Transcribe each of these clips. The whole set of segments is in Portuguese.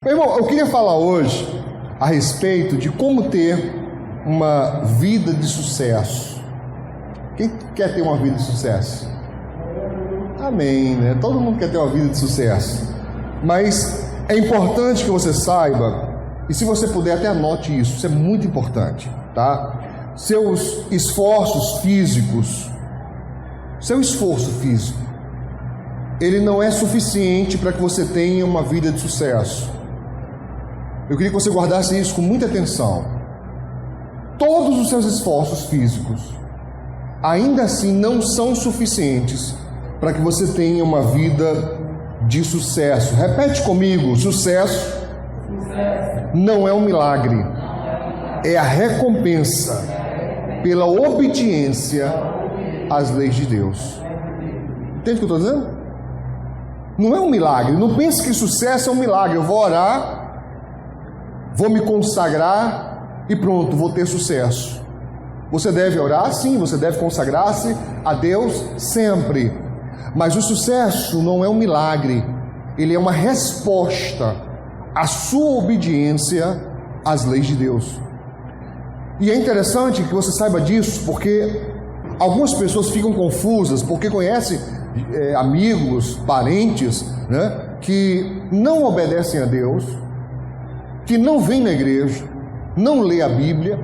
Meu irmão, eu queria falar hoje a respeito de como ter uma vida de sucesso. Quem quer ter uma vida de sucesso? Amém, né? Todo mundo quer ter uma vida de sucesso. Mas é importante que você saiba, e se você puder até anote isso é muito importante, tá? Seus esforços físicos, seu esforço físico, ele não é suficiente para que você tenha uma vida de sucesso. Eu queria que você guardasse isso com muita atenção. Todos os seus esforços físicos, ainda assim, não são suficientes para que você tenha uma vida de sucesso. Repete comigo: sucesso não é um milagre, é a recompensa pela obediência às leis de Deus. Entende o que eu estou dizendo? Não é um milagre. Não pense que sucesso é um milagre. Eu vou orar, vou me consagrar e pronto, vou ter sucesso. Você deve orar, sim, você deve consagrar-se a Deus sempre. Mas o sucesso não é um milagre, ele é uma resposta à sua obediência às leis de Deus. E é interessante que você saiba disso, porque algumas pessoas ficam confusas, porque conhecem amigos, parentes, né, que não obedecem a Deus, que não vem na igreja, não lê a Bíblia,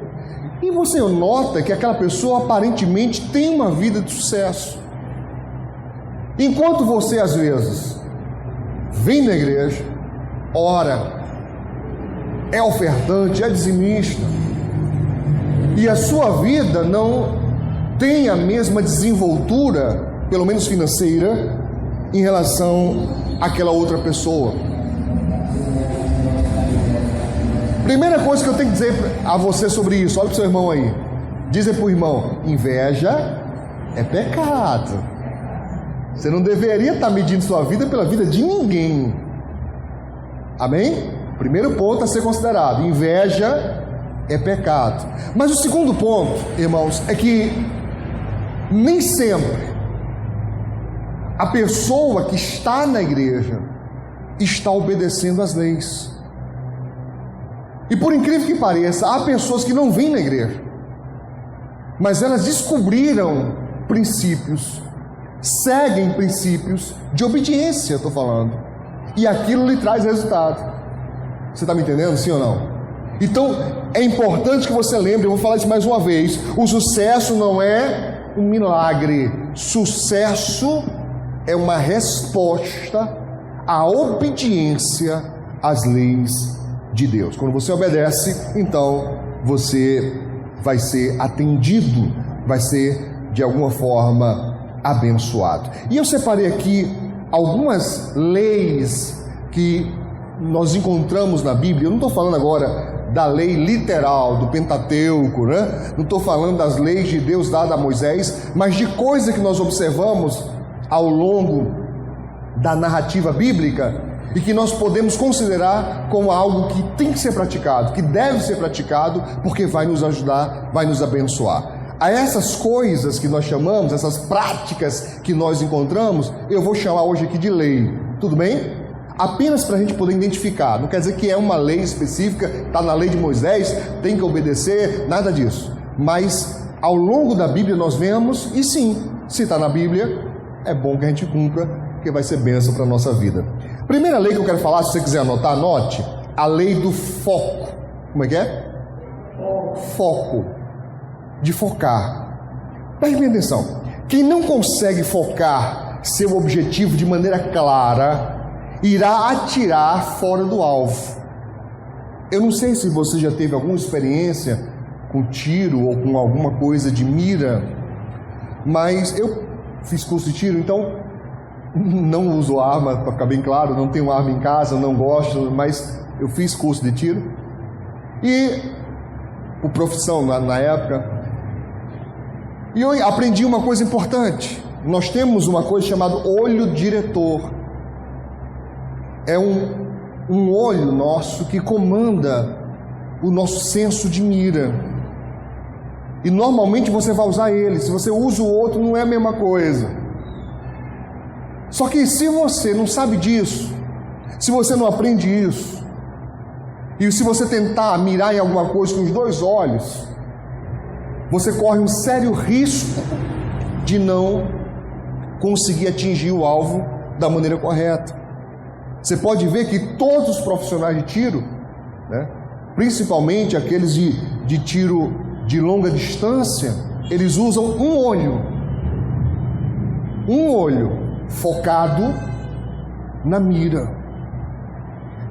e você nota que aquela pessoa aparentemente tem uma vida de sucesso. Enquanto você às vezes vem na igreja, ora, é ofertante, é dizimista, e a sua vida não tem a mesma desenvoltura, pelo menos financeira, em relação àquela outra pessoa. Primeira coisa que eu tenho que dizer a você sobre isso, olha para o seu irmão aí. Diz para o irmão: inveja é pecado. Você não deveria estar medindo sua vida pela vida de ninguém. Amém? Primeiro ponto a ser considerado: inveja é pecado. Mas o segundo ponto, irmãos, é que nem sempre a pessoa que está na igreja está obedecendo às leis. E por incrível que pareça, há pessoas que não vêm na igreja, mas elas descobriram princípios, seguem princípios de obediência, estou falando, e aquilo lhe traz resultado. Você está me entendendo, sim ou não? Então é importante que você lembre, eu vou falar isso mais uma vez: o sucesso não é um milagre, sucesso é uma resposta à obediência às leis de Deus. Quando você obedece, então você vai ser atendido, vai ser de alguma forma abençoado. E eu separei aqui algumas leis que nós encontramos na Bíblia. Eu não estou falando agora da lei literal do Pentateuco, né? Não estou falando das leis de Deus dadas a Moisés, mas de coisas que nós observamos ao longo da narrativa bíblica e que nós podemos considerar como algo que tem que ser praticado, que deve ser praticado, porque vai nos ajudar, vai nos abençoar. A essas coisas que nós chamamos, essas práticas que nós encontramos, eu vou chamar hoje aqui de lei, tudo bem? Apenas para a gente poder identificar, não quer dizer que é uma lei específica, está na lei de Moisés, tem que obedecer, nada disso. Mas ao longo da Bíblia nós vemos, e sim, se está na Bíblia, é bom que a gente cumpra, porque vai ser bênção para a nossa vida. Primeira lei que eu quero falar, se você quiser anotar, anote: a lei do foco. Como é que é? Foco. De focar. Preste bem atenção: quem não consegue focar seu objetivo de maneira clara, irá atirar fora do alvo. Eu não sei se você já teve alguma experiência com tiro ou com alguma coisa de mira, mas eu fiz curso de tiro, então não uso arma, para ficar bem claro, não tenho arma em casa, não gosto, mas eu fiz curso de tiro e por profissão na época, e eu aprendi uma coisa importante. Nós temos uma coisa chamada olho diretor. É um olho nosso que comanda o nosso senso de mira, e normalmente você vai usar ele. Se você usa o outro, não é a mesma coisa. Só que se você não sabe disso, se você não aprende isso, E se você tentar mirar em alguma coisa com os dois olhos, você corre um sério risco de não conseguir atingir o alvo da maneira correta. Você pode ver que todos os profissionais de tiro, né, principalmente aqueles de tiro de longa distância, eles usam um olho focado na mira.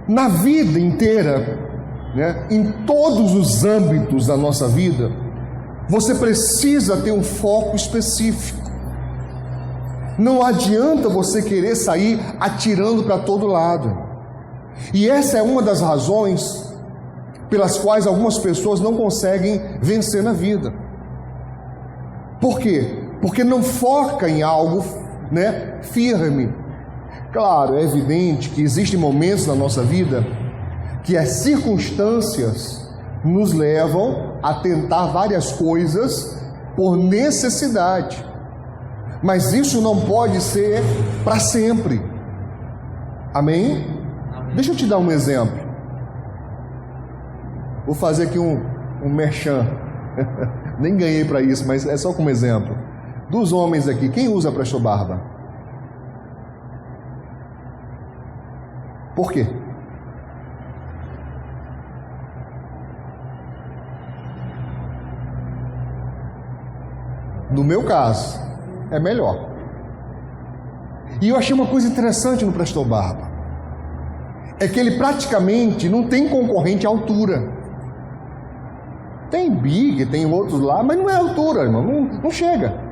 Na vida inteira, né, em todos os âmbitos da nossa vida, você precisa ter um foco específico. Não adianta você querer sair atirando para todo lado. E essa é uma das razões pelas quais algumas pessoas não conseguem vencer na vida. Por quê? Porque não foca em algo, né, firme. Claro, é evidente que existem momentos na nossa vida que as circunstâncias nos levam a tentar várias coisas por necessidade. Mas isso não pode ser para sempre. Amém? Deixa eu te dar um exemplo. Vou fazer aqui um merchan. Nem ganhei para isso, mas é só como exemplo. Dos homens aqui, quem usa Presto Barba? Por quê? No meu caso, é melhor. E eu achei uma coisa interessante no Presto Barba. É que ele praticamente não tem concorrente à altura. Tem Big, tem outros lá, mas não é altura, irmão, não chega.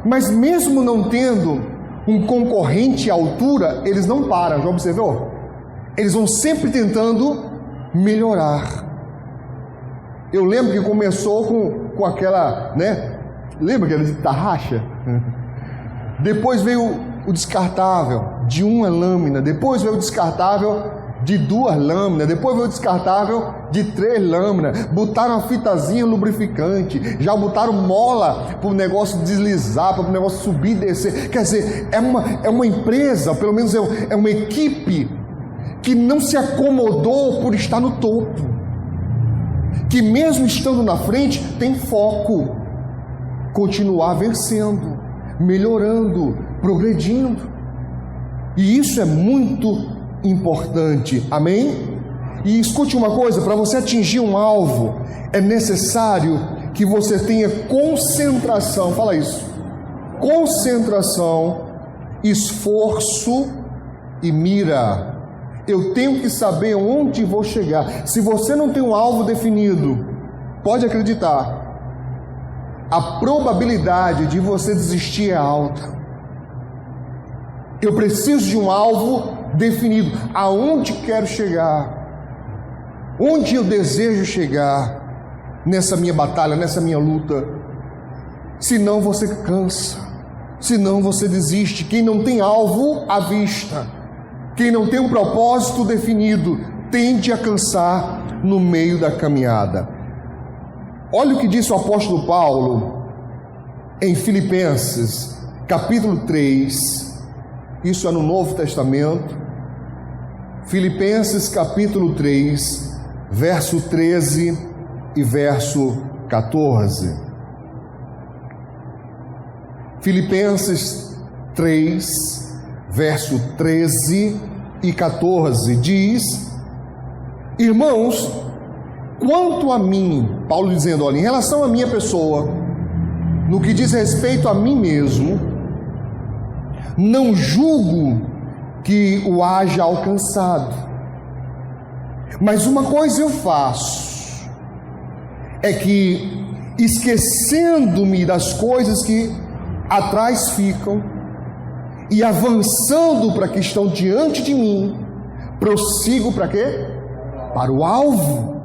Mas mesmo não tendo um concorrente à altura, eles não param, já observou? Eles vão sempre tentando melhorar. Eu lembro que começou com aquela, né? Lembra aquela de tarraxa? Depois veio o descartável de uma lâmina, depois veio o descartável de 2 lâminas, depois veio o descartável de 3 lâminas, botaram a fitazinha lubrificante, já botaram mola para o negócio deslizar, para o negócio subir e descer. Quer dizer, é uma empresa, pelo menos é uma equipe que não se acomodou por estar no topo, que mesmo estando na frente tem foco, continuar vencendo, melhorando, progredindo. E isso é muito importante, amém? E escute uma coisa, para você atingir um alvo, é necessário que você tenha concentração, fala isso, concentração, esforço e mira. Eu tenho que saber onde vou chegar. Se você não tem um alvo definido, pode acreditar, a probabilidade de você desistir é alta. Eu preciso de um alvo definido, aonde quero chegar, onde eu desejo chegar nessa minha batalha, nessa minha luta. Senão você cansa, senão você desiste. Quem não tem alvo à vista, quem não tem um propósito definido, tende a cansar no meio da caminhada. Olha o que disse o apóstolo Paulo em Filipenses, capítulo 3, isso é no Novo Testamento, Filipenses capítulo 3, verso 13 e verso 14. Filipenses 3, verso 13 e 14 diz: irmãos, quanto a mim, Paulo dizendo, olha, em relação à minha pessoa, no que diz respeito a mim mesmo, não julgo que o haja alcançado, mas uma coisa eu faço, é que, esquecendo-me das coisas que atrás ficam e avançando para que estão diante de mim, prossigo para quê? Para o alvo,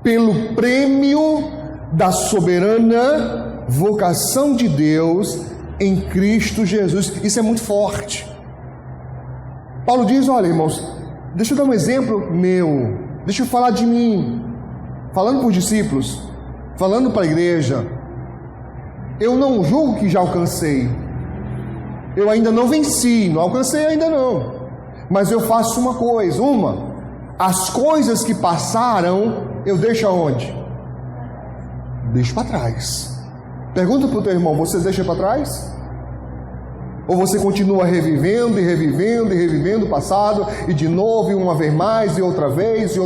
pelo prêmio da soberana vocação de Deus em Cristo Jesus. Isso é muito forte. Paulo diz, olha, irmãos, deixa eu dar um exemplo meu, deixa eu falar de mim, falando para os discípulos, falando para a igreja. Eu não julgo que já alcancei, eu ainda não venci, não alcancei ainda não, mas eu faço uma coisa, as coisas que passaram, eu deixo aonde? Deixo para trás. Pergunta para o teu irmão, você deixa para trás? Ou você continua revivendo e revivendo e revivendo o passado, e de novo, e uma vez mais, e outra vez,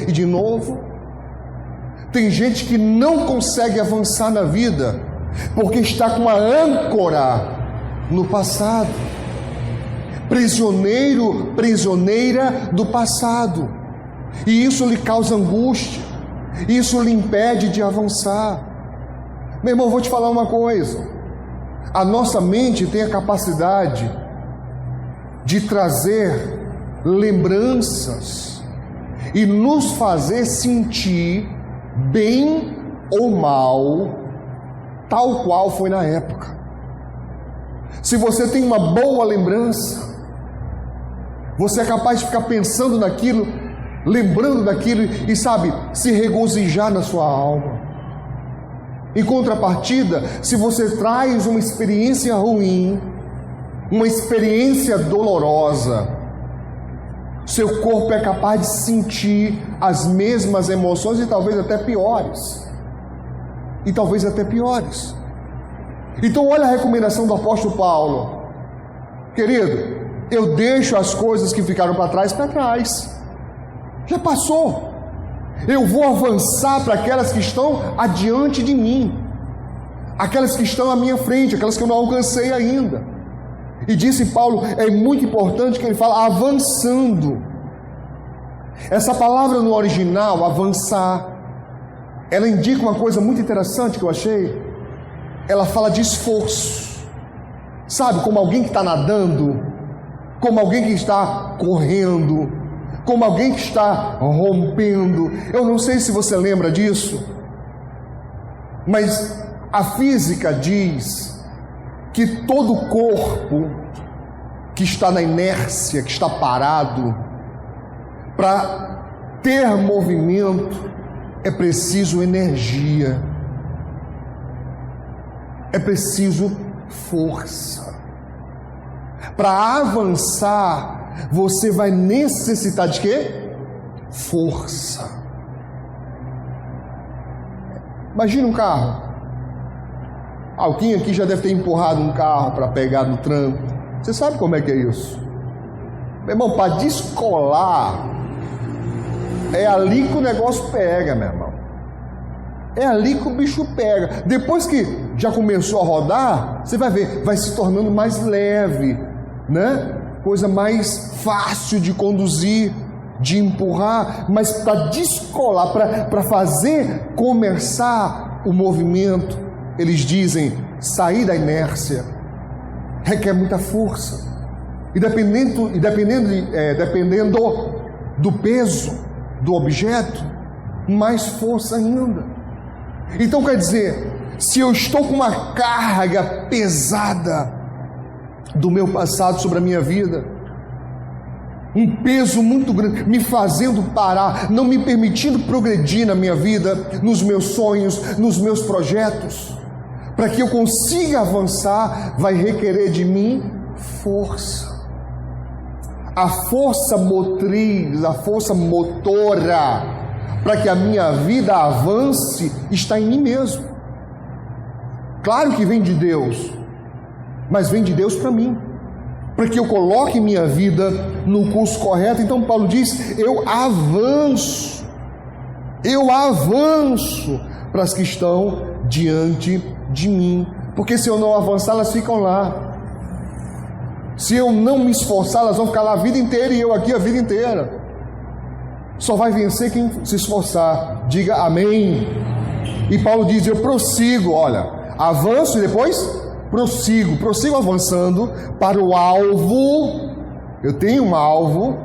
e de novo? Tem gente que não consegue avançar na vida, porque está com a âncora no passado. Prisioneiro, prisioneira do passado. E isso lhe causa angústia, isso lhe impede de avançar. Meu irmão, vou te falar uma coisa. A nossa mente tem a capacidade de trazer lembranças e nos fazer sentir bem ou mal, tal qual foi na época. Se você tem uma boa lembrança, você é capaz de ficar pensando naquilo, lembrando daquilo e sabe, se regozijar na sua alma. Em contrapartida, se você traz uma experiência ruim, uma experiência dolorosa, seu corpo é capaz de sentir as mesmas emoções e talvez até piores. Então olha a recomendação do apóstolo Paulo. Querido, eu deixo as coisas que ficaram para trás. Já passou. Eu vou avançar para aquelas que estão adiante de mim, aquelas que estão à minha frente, aquelas que eu não alcancei ainda. E disse Paulo, é muito importante que ele fala avançando. Essa palavra no original, avançar, ela indica uma coisa muito interessante que eu achei. Ela fala de esforço. Sabe, como alguém que está nadando, como alguém que está correndo, como alguém que está rompendo. Eu não sei se você lembra disso, mas a física diz que todo corpo que está na inércia, que está parado, para ter movimento é preciso energia, é preciso força. Para avançar, você vai necessitar de quê? Força. Imagina um carro. Alguém aqui já deve ter empurrado um carro para pegar no tranco. Você sabe como é que é isso? Meu irmão, para descolar, é ali que o negócio pega, meu irmão. É ali que o bicho pega. Depois que já começou a rodar, você vai ver, vai se tornando mais leve, né? Coisa mais fácil de conduzir, de empurrar, mas para descolar, para fazer começar o movimento, eles dizem, sair da inércia, requer muita força. E dependendo do peso do objeto, mais força ainda. Então quer dizer, se eu estou com uma carga pesada do meu passado sobre a minha vida, um peso muito grande, me fazendo parar, não me permitindo progredir na minha vida, nos meus sonhos, nos meus projetos, para que eu consiga avançar, vai requerer de mim força. A força motriz, a força motora, para que a minha vida avance, está em mim mesmo. Claro que vem de Deus, mas vem de Deus para mim, para que eu coloque minha vida no curso correto. Então Paulo diz, eu avanço para as que estão diante de mim, porque se eu não avançar, elas ficam lá. Se eu não me esforçar, elas vão ficar lá a vida inteira e eu aqui a vida inteira. Só vai vencer quem se esforçar. Diga amém. E Paulo diz, eu prossigo, olha, avanço e depois prossigo avançando para o alvo. Eu tenho um alvo.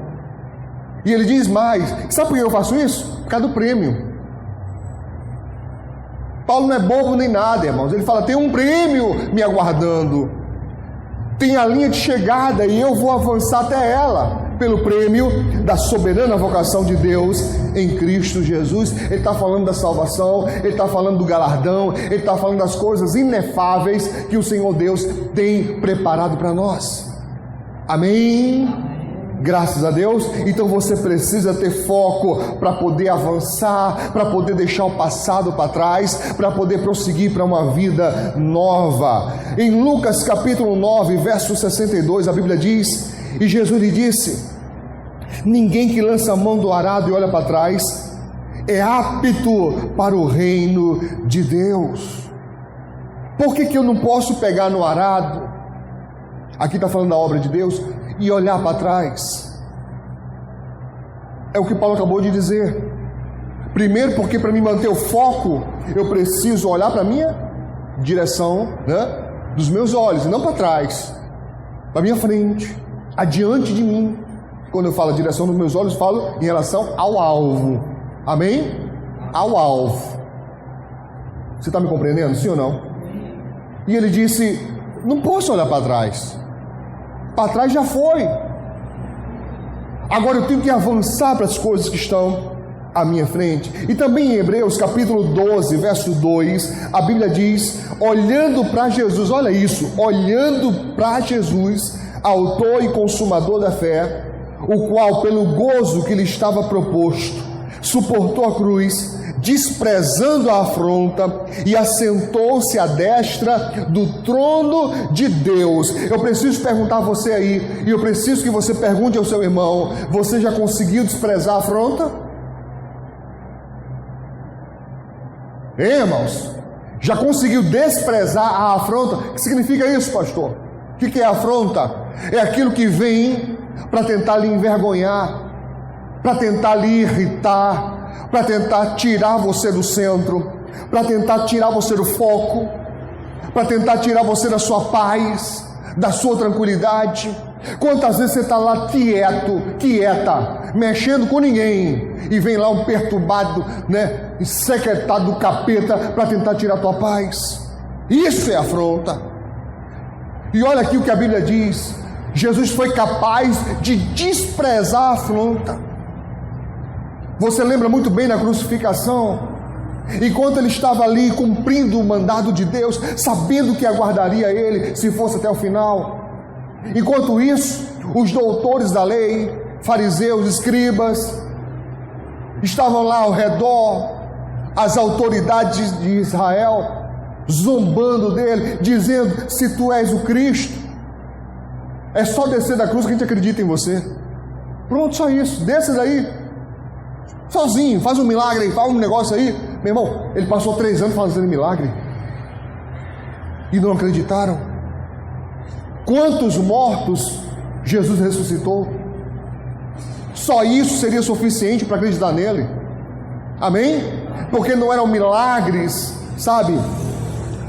E ele diz mais, sabe por que eu faço isso? Por causa do prêmio. Paulo não é bobo nem nada, irmãos. Ele fala, tem um prêmio me aguardando, tem a linha de chegada e eu vou avançar até ela, pelo prêmio da soberana vocação de Deus em Cristo Jesus. Ele está falando da salvação, ele está falando do galardão, ele está falando das coisas inefáveis que o Senhor Deus tem preparado para nós. Amém? Graças a Deus. Então você precisa ter foco para poder avançar, para poder deixar o passado para trás, para poder prosseguir para uma vida nova. Em Lucas capítulo 9, verso 62, a Bíblia diz: e Jesus lhe disse: ninguém que lança a mão do arado e olha para trás é apto para o reino de Deus. Por que eu não posso pegar no arado, aqui está falando da obra de Deus, e olhar para trás? É o que Paulo acabou de dizer. Primeiro, porque para me manter o foco, eu preciso olhar para a minha direção, né? Dos meus olhos, e não para trás, para a minha frente, adiante de mim. Quando eu falo a direção dos meus olhos, falo em relação ao alvo. Amém? Ao alvo. Você está me compreendendo, sim ou não? E ele disse: não posso olhar para trás. Para trás já foi. Agora eu tenho que avançar para as coisas que estão à minha frente. E também em Hebreus capítulo 12, verso 2, a Bíblia diz: olhando para Jesus, olha isso, olhando para Jesus, autor e consumador da fé, o qual pelo gozo que lhe estava proposto, suportou a cruz, desprezando a afronta, e assentou-se à destra do trono de Deus. Eu preciso perguntar a você aí, e eu preciso que você pergunte ao seu irmão: você já conseguiu desprezar a afronta? Hein, irmãos? Já conseguiu desprezar a afronta? O que significa isso, pastor? O que é afronta? É aquilo que vem para tentar lhe envergonhar, para tentar lhe irritar, para tentar tirar você do centro, para tentar tirar você do foco, para tentar tirar você da sua paz, da sua tranquilidade. Quantas vezes você está lá quieta, mexendo com ninguém, e vem lá um perturbado, né, secretário do capeta, para tentar tirar a tua paz? Isso é afronta. E olha aqui o que a Bíblia diz: Jesus foi capaz de desprezar a afronta. Você lembra muito bem da crucificação? Enquanto ele estava ali cumprindo o mandado de Deus, sabendo que aguardaria ele se fosse até o final. Enquanto isso, os doutores da lei, fariseus, escribas, estavam lá ao redor, as autoridades de Israel, zombando dele, dizendo: se tu és o Cristo, é só descer da cruz que a gente acredita em você. Pronto, só isso, desce daí, sozinho, faz um milagre aí, faz um negócio aí. Meu irmão, ele passou 3 anos fazendo milagre, e não acreditaram. Quantos mortos Jesus ressuscitou? Só isso seria suficiente para acreditar nele. Amém? Porque não eram milagres, sabe,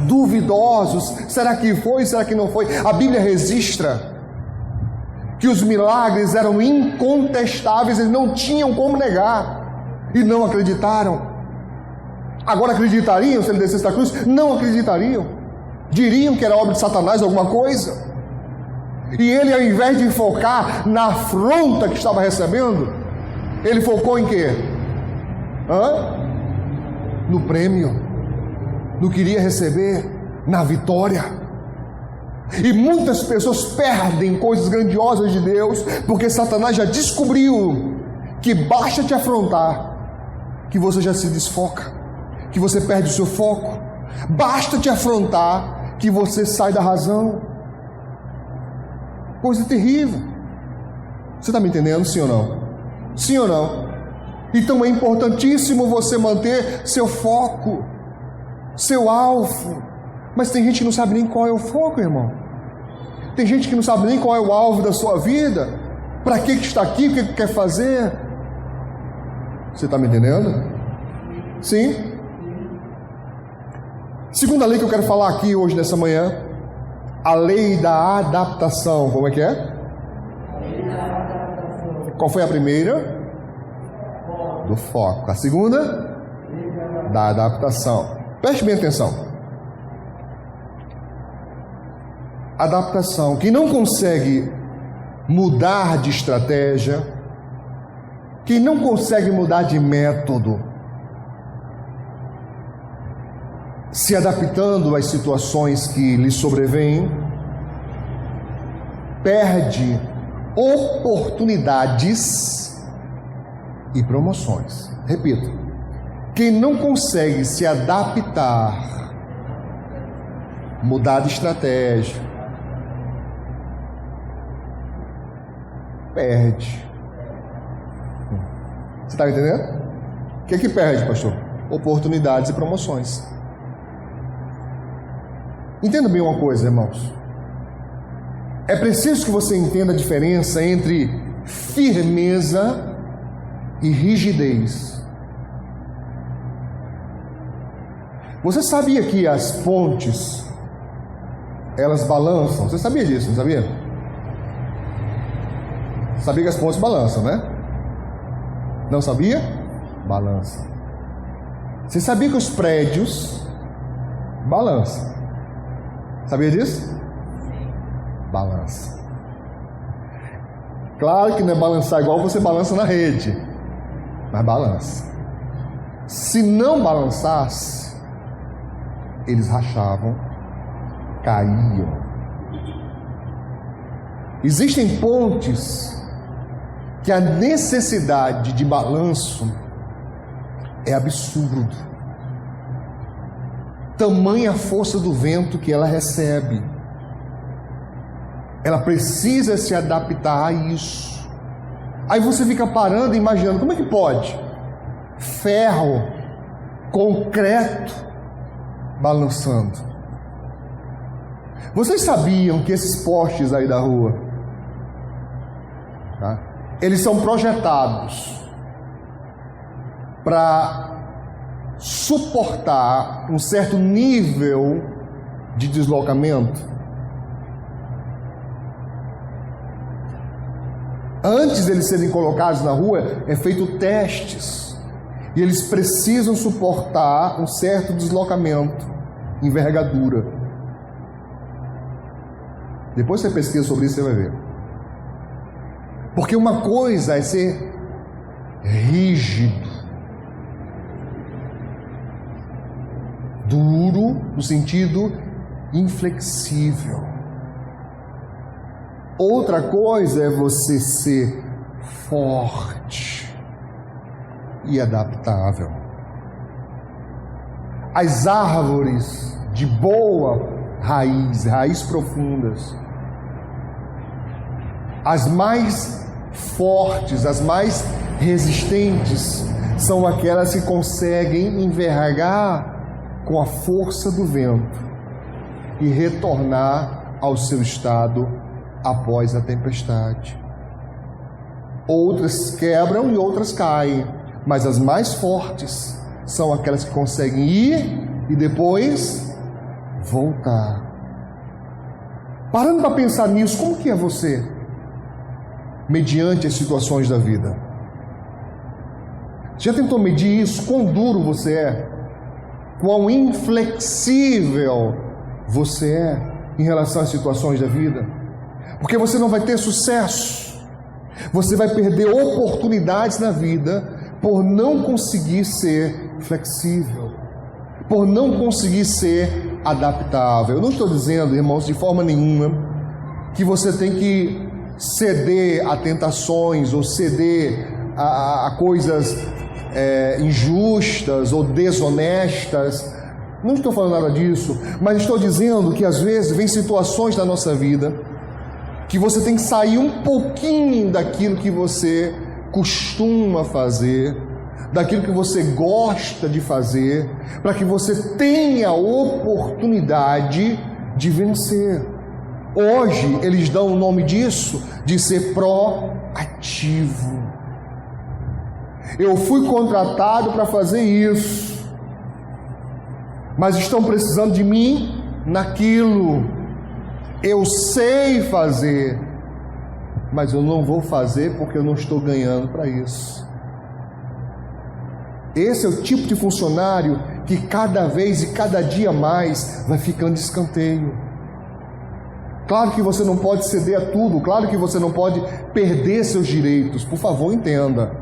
duvidosos. Será que foi? Será que não foi? A Bíblia registra que os milagres eram incontestáveis, eles não tinham como negar, e não acreditaram. Agora acreditariam se ele descesse da cruz? Não acreditariam. Diriam que era obra de Satanás, alguma coisa. E ele, ao invés de focar na afronta que estava recebendo, ele focou em quê? No prêmio, no que iria receber, na vitória. E muitas pessoas perdem coisas grandiosas de Deus, porque Satanás já descobriu que basta te afrontar, que você já se desfoca, que você perde o seu foco. Basta te afrontar, que você sai da razão. Coisa terrível. Você está me entendendo, sim ou não? Sim ou não? Então é importantíssimo você manter seu foco, seu alvo. Mas tem gente que não sabe nem qual é o foco, irmão. Tem gente que não sabe nem qual é o alvo da sua vida. Para que está aqui? O que quer fazer? Você está me entendendo? Sim? Segunda lei que eu quero falar aqui hoje, nessa manhã, a lei da adaptação. Como é que é? Qual foi a primeira? Do foco. A segunda? Da adaptação. Preste bem atenção. Adaptação. Quem não consegue mudar de estratégia, quem não consegue mudar de método, se adaptando às situações que lhe sobrevêm, perde oportunidades e promoções. Repito, quem não consegue se adaptar, mudar de estratégia, perde. Você está entendendo? O que é que perde, pastor? Oportunidades e promoções. Entenda bem uma coisa, irmãos. É preciso que você entenda a diferença entre firmeza e rigidez. Você sabia que as pontes, elas balançam? Você sabia disso, não sabia? Sabia que as pontes balançam, né? Não sabia? Balança. Você sabia que os prédios balançam? Sabia disso? Balança. Claro que não é balançar igual você balança na rede, mas balança. Se não balançasse, eles rachavam, caíam. Existem pontes que a necessidade de balanço é absurdo. Tamanha a força do vento que ela recebe. Ela precisa se adaptar a isso. Aí você fica parando e imaginando, como é que pode? Ferro, concreto, balançando. Vocês sabiam que esses postes aí da rua, tá? Eles são projetados para suportar um certo nível de deslocamento? Antes de eles serem colocados na rua, é feito testes. E eles precisam suportar um certo deslocamento, envergadura. Depois você pesquisa sobre isso, você vai ver. Porque uma coisa é ser rígido, duro, no sentido inflexível. Outra coisa é você ser forte e adaptável. As árvores de boa raízes profundas, as mais fortes, as mais resistentes, são aquelas que conseguem envergar com a força do vento e retornar ao seu estado após a tempestade. Outras quebram e outras caem, mas as mais fortes são aquelas que conseguem ir e depois voltar. Parando para pensar nisso, como que é você mediante as situações da vida? Já tentou medir isso? Quão duro você é? Quão inflexível você é em relação às situações da vida? Porque você não vai ter sucesso. Você vai perder oportunidades na vida por não conseguir ser flexível, por não conseguir ser adaptável. Eu não estou dizendo, irmãos, de forma nenhuma, que você tem que ceder a tentações ou ceder a coisas injustas ou desonestas. Não estou falando nada disso, mas estou dizendo que às vezes vem situações na nossa vida que você tem que sair um pouquinho daquilo que você costuma fazer, daquilo que você gosta de fazer, para que você tenha a oportunidade de vencer. Hoje eles dão o nome disso de ser proativo. Eu fui contratado para fazer isso, mas estão precisando de mim naquilo. Eu sei fazer, mas eu não vou fazer porque eu não estou ganhando para isso. Esse é o tipo de funcionário que cada vez e cada dia mais vai ficando de escanteio. Claro que você não pode ceder a tudo, claro que você não pode perder seus direitos, por favor, entenda.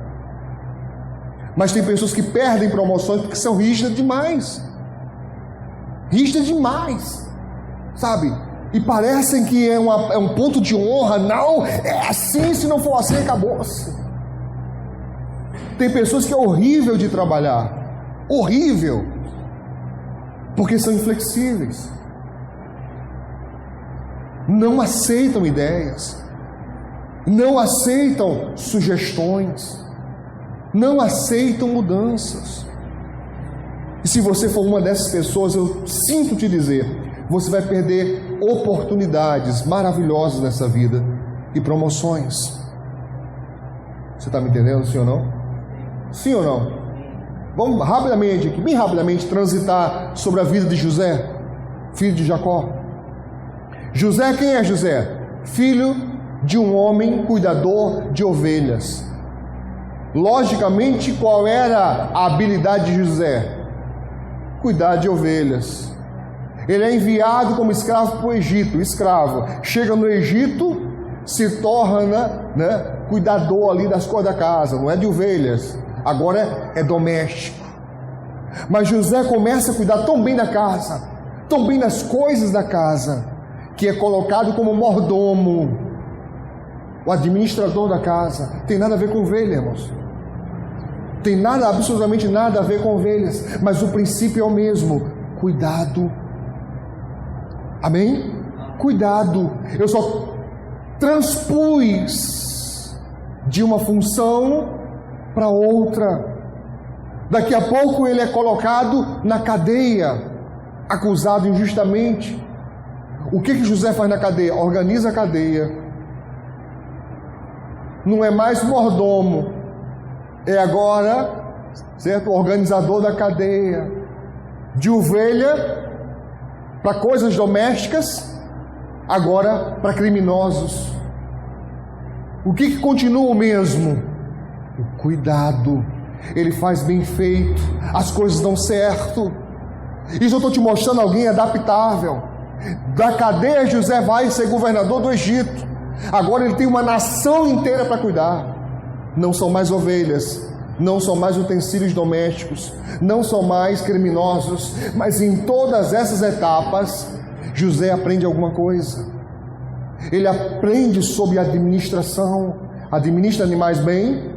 Mas tem pessoas que perdem promoções porque são rígidas demais. Rígidas demais, sabe? e parecem que é um ponto de honra. Não, é assim, se não for assim, acabou-se. Tem pessoas que é horrível de trabalhar, horrível, porque são inflexíveis, não aceitam ideias, não aceitam sugestões, não aceitam mudanças. E se você for uma dessas pessoas, eu sinto te dizer, você vai perder oportunidades maravilhosas nessa vida e promoções. Você está me entendendo, sim ou não? Sim ou não? Vamos rapidamente aqui, bem rapidamente, transitar sobre a vida de José, filho de Jacó. José, quem é José? Filho de um homem cuidador de ovelhas. Logicamente, qual era a habilidade de José? Cuidar de ovelhas. Ele é enviado como escravo para o Egito, escravo. Chega no Egito, se torna, cuidador ali das coisas da casa, não é de ovelhas, agora é doméstico. Mas José começa a cuidar tão bem da casa, tão bem das coisas da casa, que é colocado como mordomo, o administrador da casa. Tem nada a ver com ovelha, irmãos. Tem nada, absolutamente nada a ver com ovelhas, mas o princípio é o mesmo: cuidado. Amém? Cuidado. Eu só transpus de uma função para outra. Daqui a pouco ele é colocado na cadeia, acusado injustamente. O que José faz na cadeia? Organiza a cadeia. Não é mais mordomo, é agora, certo? Organizador da cadeia. De ovelha para coisas domésticas, agora para criminosos. O que continua o mesmo? O cuidado. Ele faz bem feito, as coisas dão certo. Isso eu estou te mostrando alguém adaptável. Da cadeia, José vai ser governador do Egito. Agora ele tem uma nação inteira para cuidar. Não são mais ovelhas, não são mais utensílios domésticos, não são mais criminosos, mas em todas essas etapas, José aprende alguma coisa. Ele aprende sobre administração, administra animais bem,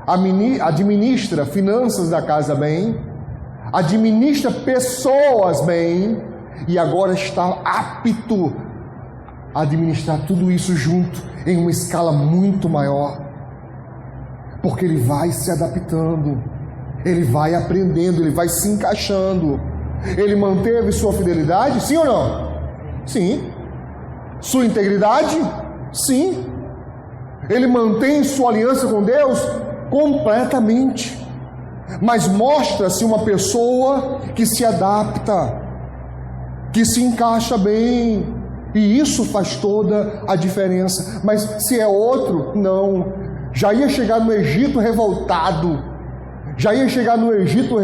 administra finanças da casa bem, administra pessoas bem, e agora está apto a administrar tudo isso junto, em uma escala muito maior, porque ele vai se adaptando, ele vai aprendendo, ele vai se encaixando. Ele manteve sua fidelidade, sim ou não? Sim. Sua integridade? Sim. Ele mantém sua aliança com Deus? Completamente. Mas mostra-se uma pessoa que se adapta, que se encaixa bem, e isso faz toda a diferença. Mas se é outro, não. Já ia chegar no Egito revoltado, já ia chegar no Egito,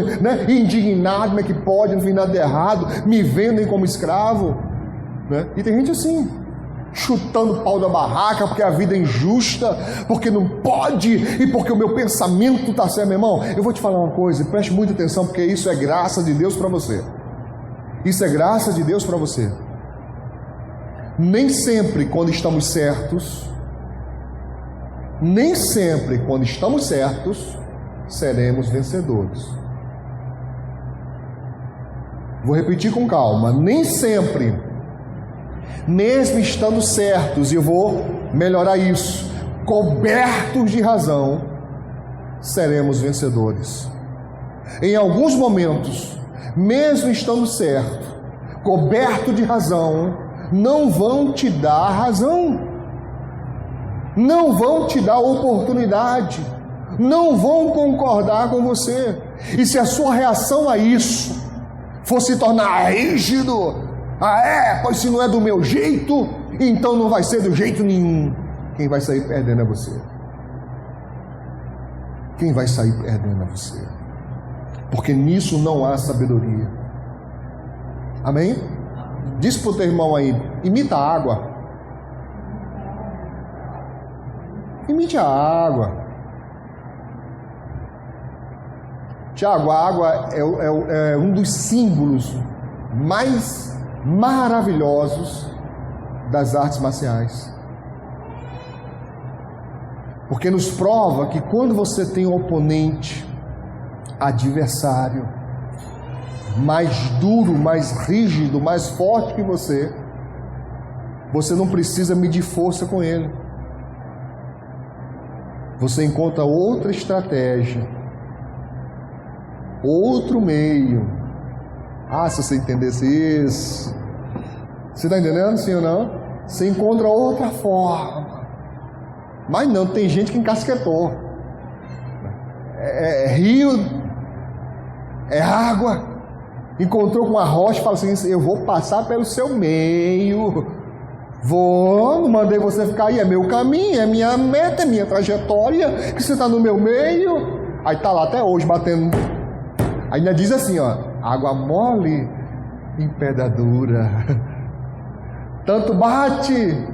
indignado: como é que pode, não fiz nada de errado, me vendem como escravo, E tem gente assim, chutando o pau da barraca, porque a vida é injusta, porque não pode, e porque o meu pensamento está certo. Meu irmão, eu vou te falar uma coisa, preste muita atenção, porque isso é graça de Deus para você. Isso é graça de Deus para você. Nem sempre quando estamos certos, seremos vencedores. Vou repetir com calma. Nem sempre, mesmo estando certos, e eu vou melhorar isso, cobertos de razão, seremos vencedores. Em alguns momentos, mesmo estando certo, coberto de razão, não vão te dar razão, não vão te dar oportunidade, não vão concordar com você. E se a sua reação a isso for se tornar rígido, pois se não é do meu jeito, então não vai ser do jeito nenhum, quem vai sair perdendo é você. Quem vai sair perdendo é você, porque nisso não há sabedoria. Amém? Diz para o teu irmão aí: imita a água. Imite a água. Tiago, a água é um dos símbolos mais maravilhosos das artes marciais. Porque nos prova que quando você tem um oponente, adversário, mais duro, mais rígido, mais forte que você não precisa medir força com ele. Você encontra outra estratégia, outro meio. Se você entendesse isso, você está entendendo, sim ou não? Você encontra outra forma. Mas não, tem gente que encasquetou. É rio, é água. Encontrou com uma rocha e fala assim: eu vou passar pelo seu meio. Não mandei você ficar aí, é meu caminho, é minha meta, é minha trajetória, que você está no meu meio. Aí está lá até hoje batendo. Ainda diz assim, água mole em pedra dura. Tanto bate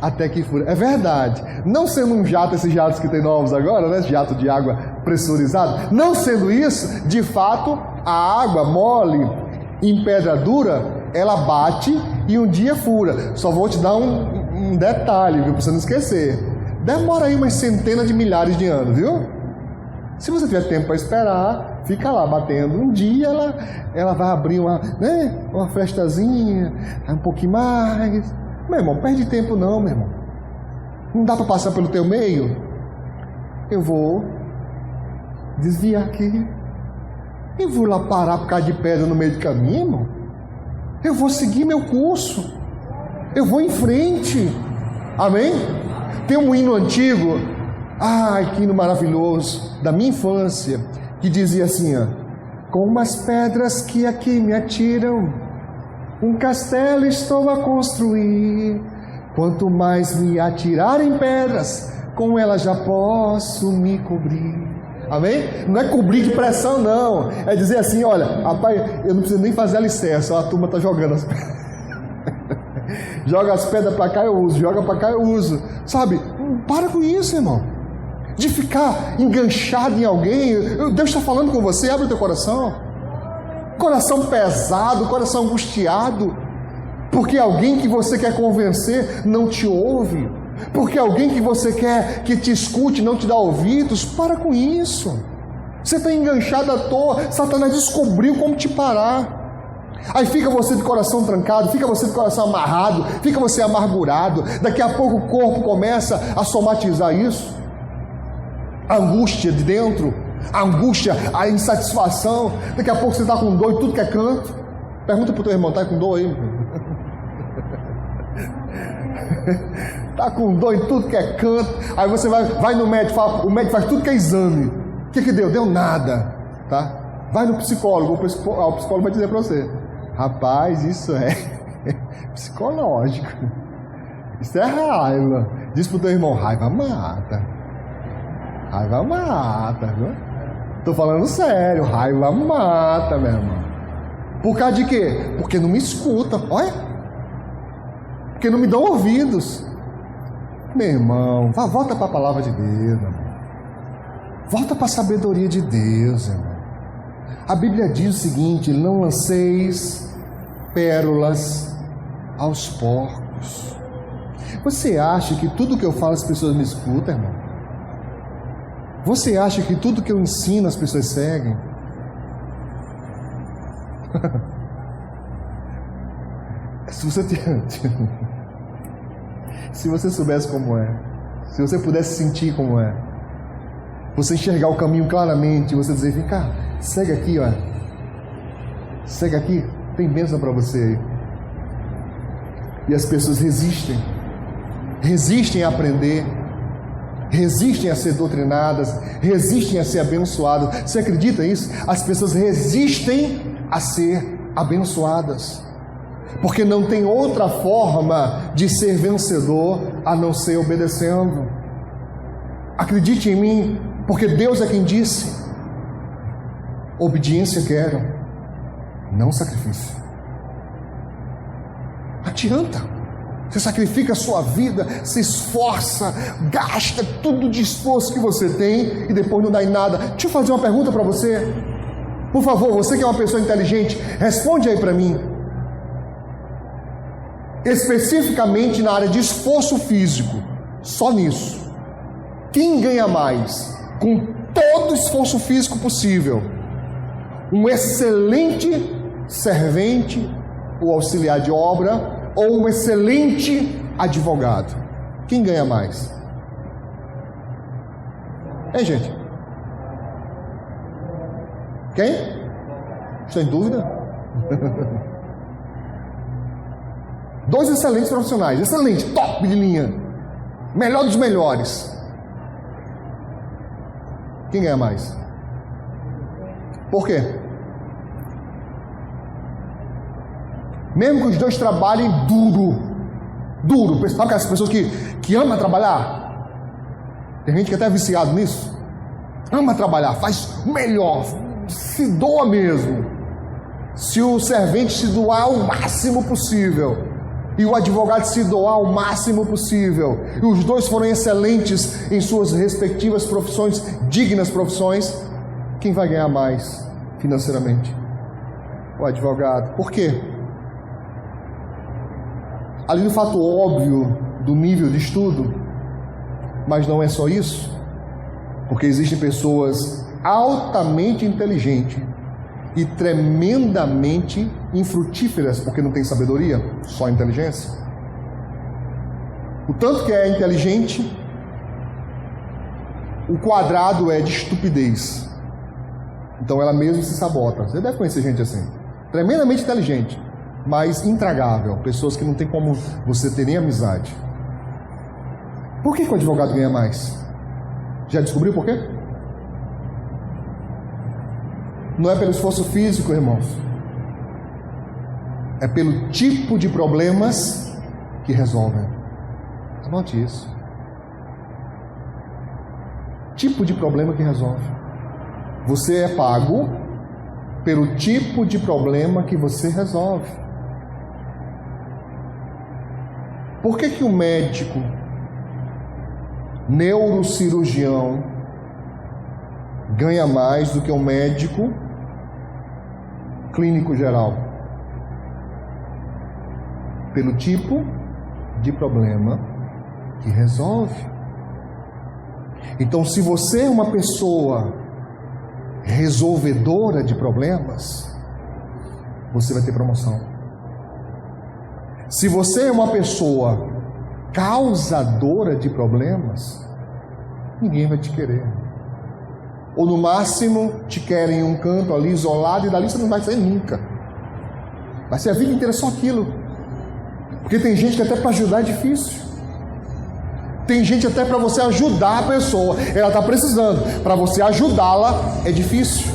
até que fura. É verdade. Não sendo um jato, esses jatos que tem novos agora, né? Jato de água pressurizado. Não sendo isso, de fato, a água mole em pedra dura, ela bate e um dia fura. Só vou te dar um detalhe, viu? Pra você não esquecer. Demora aí umas centenas de milhares de anos, viu? Se você tiver tempo para esperar, fica lá batendo. Um dia ela vai abrir uma frestazinha, um pouquinho mais. Meu irmão, perde tempo não, meu irmão. Não dá para passar pelo teu meio? Eu vou desviar aqui. Eu vou lá parar por causa de pedra no meio do caminho, irmão. Eu vou seguir meu curso. Eu vou em frente. Amém? Tem um hino antigo, que hino maravilhoso, da minha infância, que dizia assim, com umas pedras que aqui me atiram, um castelo estou a construir. Quanto mais me atirarem pedras, com elas já posso me cobrir. Amém? Não é cobrir de pressão, não. É dizer assim, olha, rapaz, eu não preciso nem fazer alicerce, a turma está jogando as pedras. Joga as pedras para cá, eu uso. Joga para cá, eu uso. Sabe? Para com isso, irmão. De ficar enganchado em alguém. Deus está falando com você, abre o teu coração. Coração pesado, coração angustiado, porque alguém que você quer convencer não te ouve, porque alguém que você quer que te escute não te dá ouvidos. Para com isso. Você está enganchado à toa. Satanás descobriu como te parar. Aí fica você de coração trancado, fica você de coração amarrado, fica você amargurado. Daqui a pouco o corpo começa a somatizar isso. A angústia de dentro, a angústia, a insatisfação. Daqui a pouco você está com dor em tudo que é canto. Pergunta para o teu irmão, está com dor aí? Está com dor em tudo que é canto. Aí você vai no médico, o médico faz tudo que é exame. O que deu? Deu nada. Tá? Vai no psicólogo, o psicólogo vai dizer para você: rapaz, isso é psicológico. Isso é raiva. Diz para o teu irmão: raiva mata. Raiva mata, viu? Tô falando sério, raiva mata, meu irmão. Por causa de quê? Porque não me escuta, olha. Porque não me dão ouvidos. Meu irmão, volta para a palavra de Deus, meu irmão. Volta para a sabedoria de Deus, irmão. A Bíblia diz o seguinte: não lanceis pérolas aos porcos. Você acha que tudo que eu falo as pessoas me escutam, irmão? Você acha que tudo que eu ensino as pessoas seguem? Se você soubesse como é, se você pudesse sentir como é, você enxergar o caminho claramente, você dizer: vem cá, segue aqui, ó. Segue aqui, tem bênção para você aí. E as pessoas resistem a aprender, resistem a ser doutrinadas, resistem a ser abençoadas. Você acredita nisso? As pessoas resistem a ser abençoadas, porque não tem outra forma de ser vencedor a não ser obedecendo. Acredite em mim, porque Deus é quem disse: obediência quero, não sacrifício. Adianta. Você sacrifica a sua vida, se esforça, gasta tudo de esforço que você tem e depois não dá em nada. Deixa eu fazer uma pergunta para você. Por favor, você que é uma pessoa inteligente, responde aí para mim. especificamente na área de esforço físico, só nisso, quem ganha mais com todo o esforço físico possível? Um excelente servente ou auxiliar de obra ou um excelente advogado? Quem ganha mais? Hein, gente? Quem? Está em dúvida? Dois excelentes profissionais, excelente, top de linha, melhor dos melhores. Quem ganha mais? Por quê? Mesmo que os dois trabalhem duro, sabe aquelas pessoas que amam trabalhar? Tem gente que até é viciado nisso. Ama trabalhar, faz melhor, se doa mesmo. Se o servente se doar ao máximo possível e o advogado se doar ao máximo possível, e os dois forem excelentes em suas respectivas profissões, dignas profissões, quem vai ganhar mais financeiramente? O advogado. Por quê? Além do fato óbvio do nível de estudo, mas não é só isso, porque existem pessoas altamente inteligentes e tremendamente infrutíferas, porque não tem sabedoria, só inteligência. O tanto que é inteligente, o quadrado é de estupidez. Então ela mesma se sabota. Você deve conhecer gente assim, tremendamente inteligente, mas intragável, pessoas que não tem como você ter nem amizade. Por que o advogado ganha mais? Já descobriu por quê? Não é pelo esforço físico, irmãos. É pelo tipo de problemas que resolvem. Anote isso. Tipo de problema que resolve. Você é pago pelo tipo de problema que você resolve. Por que o médico, neurocirurgião, ganha mais do que um médico clínico geral? Pelo tipo de problema que resolve. Então, se você é uma pessoa resolvedora de problemas, você vai ter promoção. Se você é uma pessoa causadora de problemas, ninguém vai te querer. Ou no máximo te querem em um canto ali isolado, e dali você não vai sair nunca. Vai ser a vida inteira só aquilo. Porque tem gente que até para ajudar é difícil. Tem gente até para você ajudar a pessoa, ela está precisando, para você ajudá-la é difícil.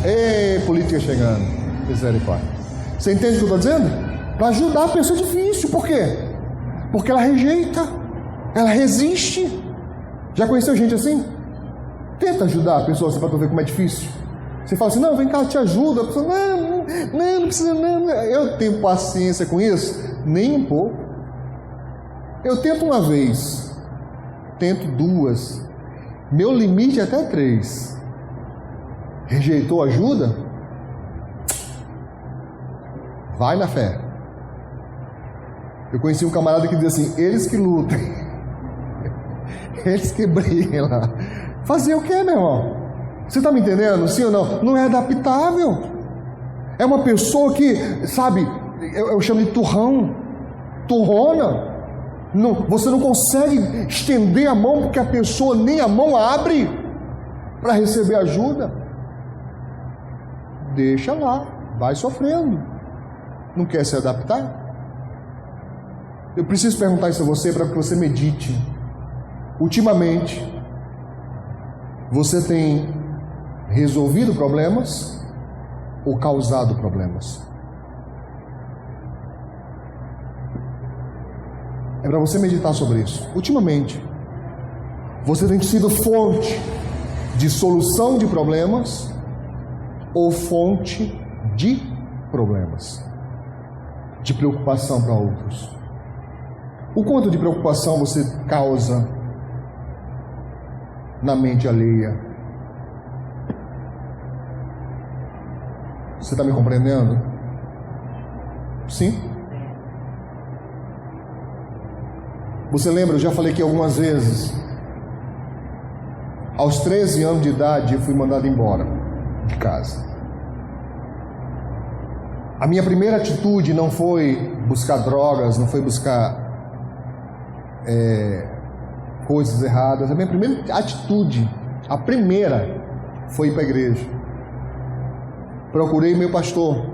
Ei, política chegando, misericórdia. Você entende o que eu estou dizendo? Para ajudar a pessoa é difícil. Por quê? Porque ela rejeita, ela resiste. Já conheceu gente assim? Tenta ajudar a pessoa assim, para tu ver como é difícil. Você fala assim, não, vem cá, eu te ajudo. A pessoa, não precisa não. Eu tenho paciência com isso? Nem um pouco. Eu tento uma vez, tento duas, meu limite é até 3. Rejeitou ajuda? Vai na fé. Eu conheci um camarada que dizia assim, eles que lutam, eles que brigam lá. Fazer o que, meu irmão? Você está me entendendo? Sim ou não? Não é adaptável. É uma pessoa que, sabe, eu chamo de turrão, turrona. Não, você não consegue estender a mão porque a pessoa nem a mão abre para receber ajuda. Deixa lá, vai sofrendo. Não quer se adaptar? Eu preciso perguntar isso a você para que você medite. Ultimamente, você tem resolvido problemas ou causado problemas? É para você meditar sobre isso. Ultimamente, você tem sido fonte de solução de problemas ou fonte de problemas, de preocupação para outros? O quanto de preocupação você causa na mente alheia? Você está me compreendendo? Sim? Você lembra, eu já falei aqui algumas vezes. Aos 13 anos de idade eu fui mandado embora de casa. A minha primeira atitude não foi buscar drogas, não foi buscar coisas erradas. A minha primeira atitude, a primeira, foi ir para a igreja. Procurei meu pastor,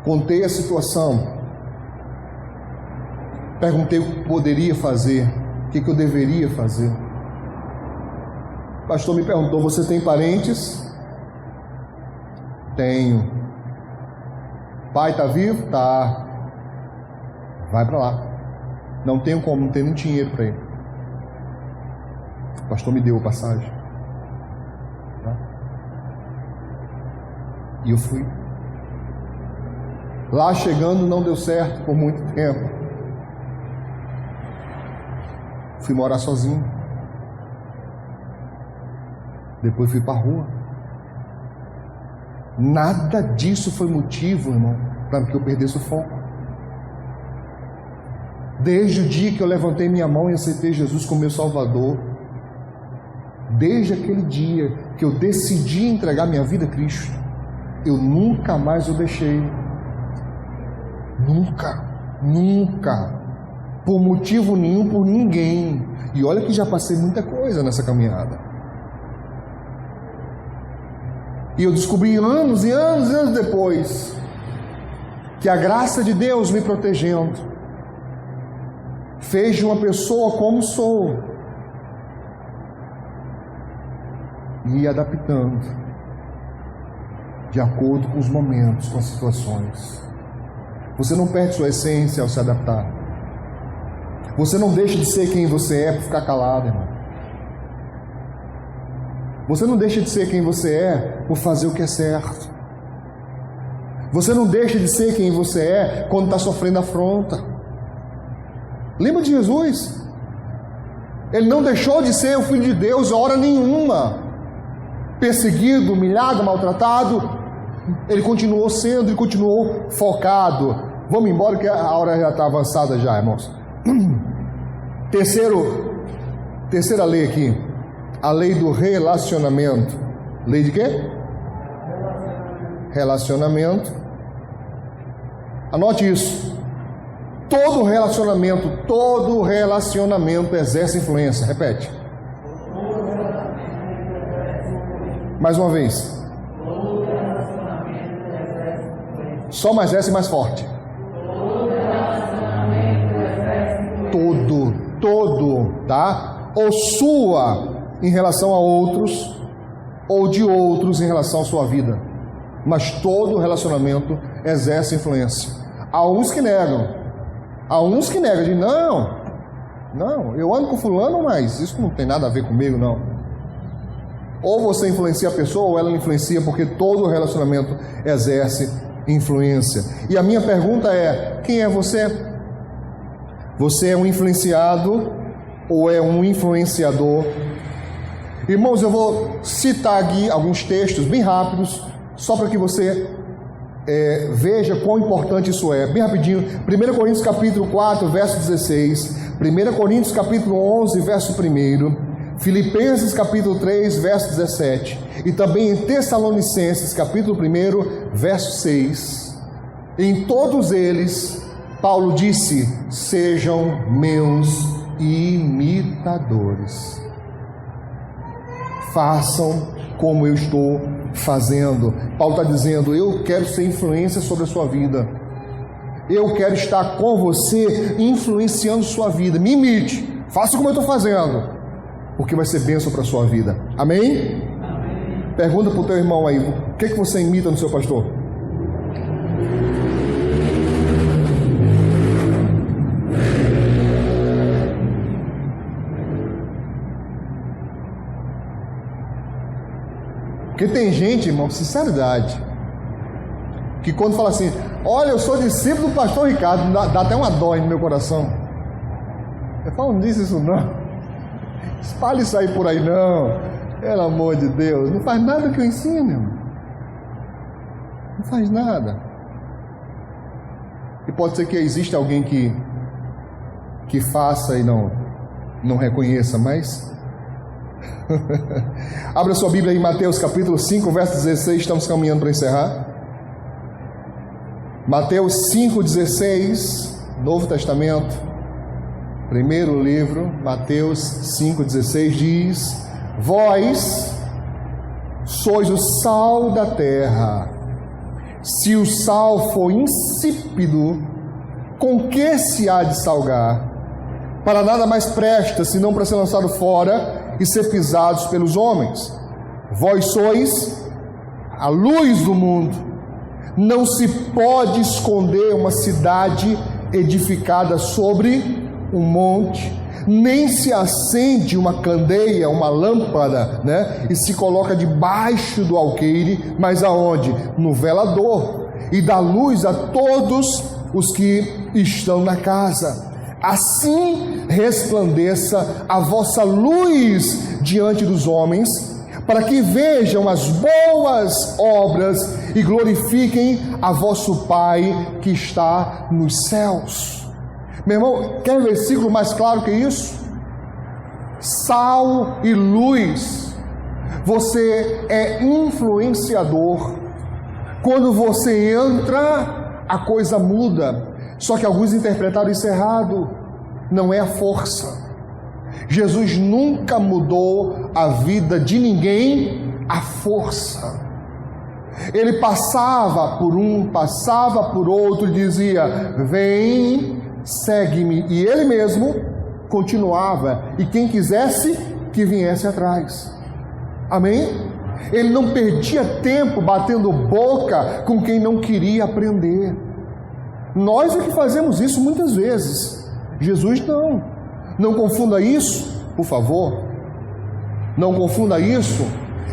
contei a situação, perguntei o que poderia fazer, o que eu deveria fazer. O pastor me perguntou: você tem parentes? Tenho. Pai está vivo? Tá. Vai para lá. Não tenho como, não tenho nem dinheiro para ir. O pastor me deu a passagem. Tá? E eu fui. Lá chegando não deu certo por muito tempo. Fui morar sozinho. Depois fui para a rua. Nada disso foi motivo, irmão, para que eu perdesse o foco. Desde o dia que eu levantei minha mão e aceitei Jesus como meu Salvador, desde aquele dia que eu decidi entregar minha vida a Cristo, eu nunca mais o deixei. Nunca. Por motivo nenhum, por ninguém. E olha que já passei muita coisa nessa caminhada. E eu descobri anos e anos e anos depois que a graça de Deus me protegendo fez de uma pessoa como sou, me adaptando de acordo com os momentos, com as situações. Você não perde sua essência ao se adaptar. Você não deixa de ser quem você é por ficar calado, irmão. Você não deixa de ser quem você é por fazer o que é certo. Você não deixa de ser quem você é quando está sofrendo afronta. Lembra de Jesus? Ele não deixou de ser o Filho de Deus a hora nenhuma. Perseguido, humilhado, maltratado, ele continuou sendo, ele continuou focado. Vamos embora que a hora já está avançada já, irmãos. Terceira lei aqui. A lei do relacionamento. Lei de quê? Relacionamento. Anote isso. Todo relacionamento exerce influência. Repete. Mais uma vez. Só mais essa e mais forte. Todo, tá? Ou sua em relação a outros, ou de outros em relação à sua vida. Mas todo relacionamento exerce influência. Há uns que negam. Dizem, não, eu ando com fulano, mas isso não tem nada a ver comigo, não. Ou você influencia a pessoa, ou ela influencia, porque todo relacionamento exerce influência. E a minha pergunta é: quem é você? Você é um influenciado ou é um influenciador? Irmãos, eu vou citar aqui alguns textos bem rápidos, só para que você veja quão importante isso é. Bem rapidinho. 1 Coríntios capítulo 4, verso 16. 1 Coríntios capítulo 11, verso 1. Filipenses capítulo 3, verso 17. E também em Tessalonicenses capítulo 1, verso 6. Em todos eles, Paulo disse: sejam meus imitadores. Façam como eu estou fazendo. Paulo está dizendo: eu quero ser influência sobre a sua vida. Eu quero estar com você, influenciando sua vida. Me imite, faça como eu estou fazendo, porque vai ser bênção para a sua vida. Amém? Amém. Pergunta para o teu irmão aí: o que você imita no seu pastor? Porque tem gente, irmão, sinceridade, que quando fala assim: olha, eu sou discípulo do pastor Ricardo, dá até uma dó no meu coração. Eu falo: não diz isso não, espalhe isso aí por aí não, pelo amor de Deus, não faz nada que eu ensino, irmão. Não faz nada. E pode ser que exista alguém que faça e não reconheça, mas... Abra sua Bíblia em Mateus capítulo 5, verso 16, estamos caminhando para encerrar. Mateus 5,16, Novo Testamento, primeiro livro, Mateus 5,16 diz: vós sois o sal da terra. Se o sal for insípido, com que se há de salgar? Para nada mais presta, senão para ser lançado fora e ser pisados pelos homens. Vós sois a luz do mundo. Não se pode esconder uma cidade edificada sobre um monte, nem se acende uma candeia, uma lâmpada, e se coloca debaixo do alqueire, mas aonde? No velador, e dá luz a todos os que estão na casa. Assim resplandeça a vossa luz diante dos homens, para que vejam as boas obras e glorifiquem a vosso Pai que está nos céus. Meu irmão, quer um versículo mais claro que isso? Sal e luz. Você é influenciador. Quando você entra, a coisa muda. Só que alguns interpretaram isso errado. Não é a força. Jesus nunca mudou a vida de ninguém à força. Ele passava por um, passava por outro e dizia: vem, segue-me. E ele mesmo continuava. E quem quisesse, que viesse atrás. Amém? Ele não perdia tempo batendo boca com quem não queria aprender. Nós é que fazemos isso muitas vezes. Jesus não. Não confunda isso, por favor. Não confunda isso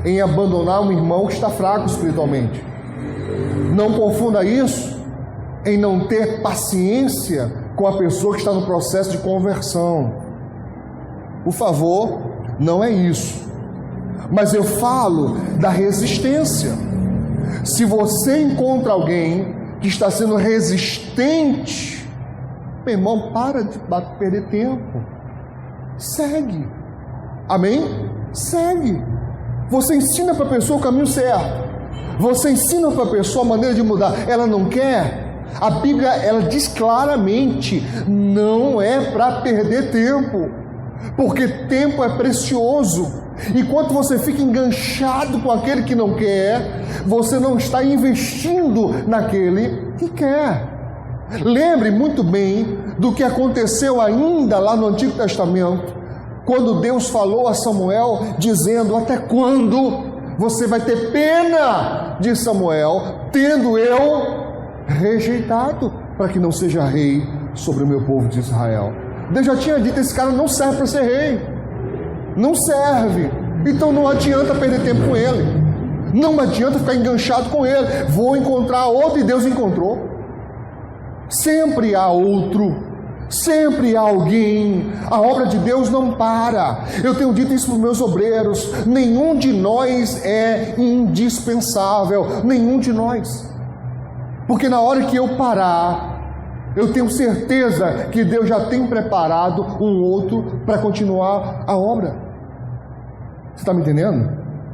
em abandonar um irmão que está fraco espiritualmente. Não confunda isso em não ter paciência com a pessoa que está no processo de conversão. Por favor, não é isso. Mas eu falo da resistência. Se você encontra alguém que está sendo resistente, meu irmão, para de perder tempo. Segue. Amém? Segue. Você ensina para a pessoa o caminho certo. Você ensina para a pessoa a maneira de mudar. Ela não quer? A Bíblia, ela diz claramente: não é para perder tempo. Porque tempo é precioso. Enquanto você fica enganchado com aquele que não quer, você não está investindo naquele que quer. Lembre muito bem do que aconteceu ainda lá no Antigo Testamento, quando Deus falou a Samuel, dizendo: até quando você vai ter pena de Samuel, tendo eu rejeitado, para que não seja rei sobre o meu povo de Israel? Deus já tinha dito: esse cara não serve para ser rei, não serve, então não adianta perder tempo com ele, não adianta ficar enganchado com ele. Vou encontrar outro, e Deus encontrou. Sempre há outro, sempre há alguém. A obra de Deus não para. Eu tenho dito isso para os meus obreiros: nenhum de nós é indispensável, nenhum de nós, porque na hora que eu parar, eu tenho certeza que Deus já tem preparado um outro para continuar a obra. Você está me entendendo?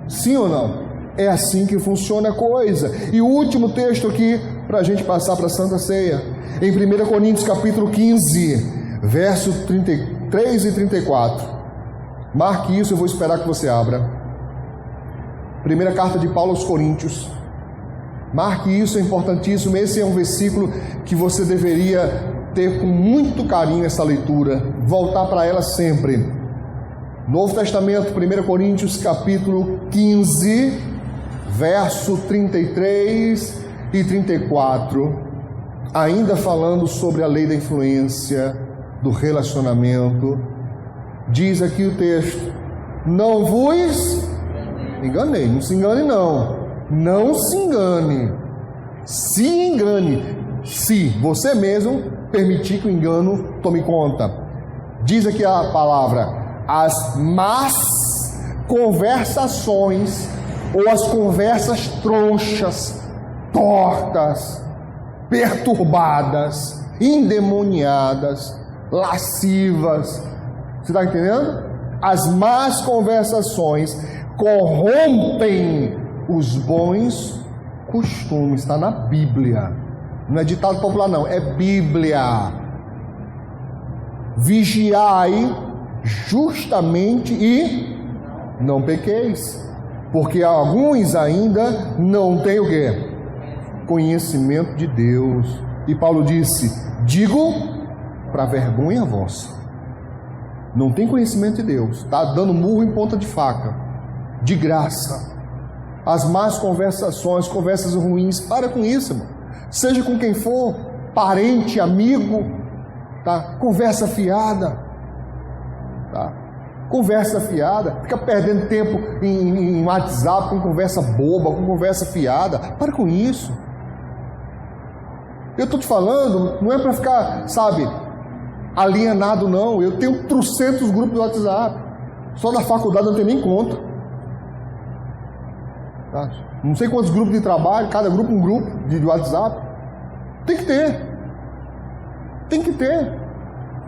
Sim ou não? É assim que funciona a coisa. E o último texto aqui, para a gente passar para a Santa Ceia, em 1 Coríntios capítulo 15, verso 33 e 34. Marque isso, eu vou esperar que você abra. Primeira carta de Paulo aos Coríntios. Marque isso, é importantíssimo. Esse é um versículo que você deveria ter com muito carinho essa leitura, voltar para ela sempre. Novo Testamento, 1 Coríntios capítulo 15, verso 33 e 34, ainda falando sobre a lei da influência, do relacionamento. Diz aqui o texto: não vos enganei. Não se engane não, não se engane. Se engane, se você mesmo permitir que o engano tome conta. Diz aqui a palavra: as más conversações ou as conversas tronchas tortas, perturbadas, endemoniadas, lascivas. Você está entendendo? As más conversações corrompem os bons costumes. Está na Bíblia. Não é ditado popular, não. É Bíblia. Vigiai justamente e não pequeis. Porque alguns ainda não têm o quê? Conhecimento de Deus. E Paulo disse: digo para vergonha vossa. Não tem conhecimento de Deus. Está dando murro em ponta de faca. De graça. As más conversações, conversas ruins. Para com isso, irmão. Seja com quem for. Parente, amigo. Tá? Conversa fiada. Tá? Conversa fiada. Fica perdendo tempo em WhatsApp com conversa boba, com conversa fiada. Para com isso. Eu estou te falando, não é para ficar, sabe, alienado, não. Eu tenho 300 grupos do WhatsApp. Só da faculdade não tem nem conta. Tá? Não sei quantos grupos de trabalho, cada grupo um grupo de WhatsApp. Tem que ter. Tem que ter.